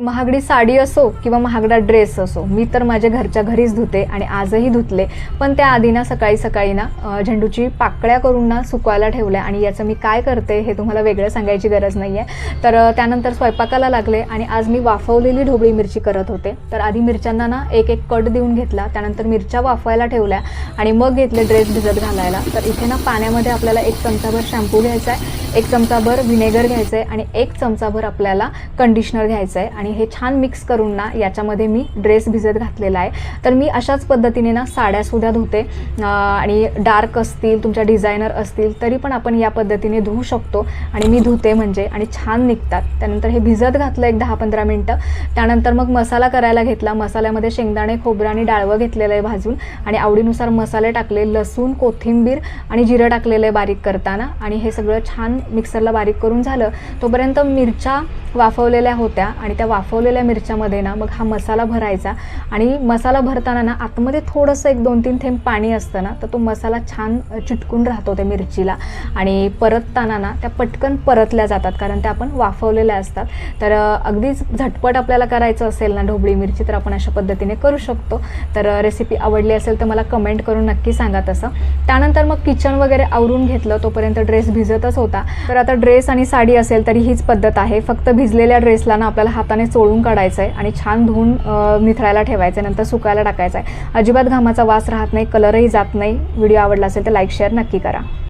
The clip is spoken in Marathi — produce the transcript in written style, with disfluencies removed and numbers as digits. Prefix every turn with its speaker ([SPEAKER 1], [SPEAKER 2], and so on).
[SPEAKER 1] महागडी साडी असो किंवा महागडा ड्रेस असो, मी तर माझ्या घरच्या घरीच धुते आणि आजही धुतले. पण त्याआधी ना सकाळी सकाळी ना झेंडूची पाकळ्या करून ना सुकवायला ठेवल्या आणि याचं मी काय करते हे तुम्हाला वेगळं सांगायची गरज नाही आहे. तर त्यानंतर स्वयंपाकाला लागले आणि आज मी वाफवलेली ढोबळी मिरची करत होते. तर आधी मिरच्यांना ना एक एक कट देऊन घेतला, त्यानंतर मिरच्या वाफवायला ठेवल्या आणि मग घेतले ड्रेस भिजत घालायला. तर इथे ना पाण्यामध्ये आपल्याला 1 चमचाभर शॅम्पू घ्यायचा आहे, 1 चमचाभर व्हिनेगर घ्यायचं आहे आणि 1 चमचाभर आपल्याला कंडिशनर घ्यायचं आहे आणि हे छान मिक्स करून ना याच्यामध्ये मी ड्रेस भिजत घातलेला आहे. तर मी अशाच पद्धतीने ना साड्यासुद्धा धुते आणि डार्क असतील, तुमच्या डिझायनर असतील तरी पण आपण या पद्धतीने धुवू शकतो आणि मी धुते म्हणजे आणि छान निघतात. त्यानंतर हे भिजत घातलं एक 10-15 मिनटं. त्यानंतर मग मसाला करायला घेतला. मसाल्यामध्ये शेंगदाणे, खोबरं आणि डाळवं घेतलेलं आहे भाजून आणि आवडीनुसार मसाले टाकले, लसूण, कोथिंबीर आणि जिरं टाकलेलं आहे बारीक करताना आणि हे सगळं छान मिक्सरला बारीक करून झालं. तोपर्यंत मिरच्या वाफवलेल्या होत्या आणि त्या वाफवलेल्या मिरच्यामध्ये ना मग हा मसाला भरायचा आणि मसाला भरताना ना आतमध्ये थोडंसं 1-2-3 थेंब पाणी असतं ना, तर तो मसाला छान चिटकून राहतो त्या मिरचीला आणि परतताना ना त्या पटकन परतल्या जातात कारण त्या आपण वाफवलेल्या असतात. तर अगदीच झटपट आपल्याला करायचं असेल ना ढोबळी मिरची तर आपण अशा पद्धतीने करू शकतो. तर रेसिपी आवडली असेल तर मला कमेंट करून नक्की सांगा तसं. त्यानंतर मग किचन वगैरे आवरून घेतलं, तोपर्यंत ड्रेस भिजतच होता. तर आता ड्रेस आणि साडी असेल तरी हीच पद्धत आहे, फक्त भिजलेल्या ड्रेसला ना आपल्याला हाताने चोळून काढायचं आहे आणि छान धुवून निथळायला ठेवायचं आहे, नंतर सुकायला टाकायचं आहे. अजिबात घामाचा वास राहत नाही, कलरही जात नाही. व्हिडिओ आवडला असेल तर लाईक शेअर नक्की करा.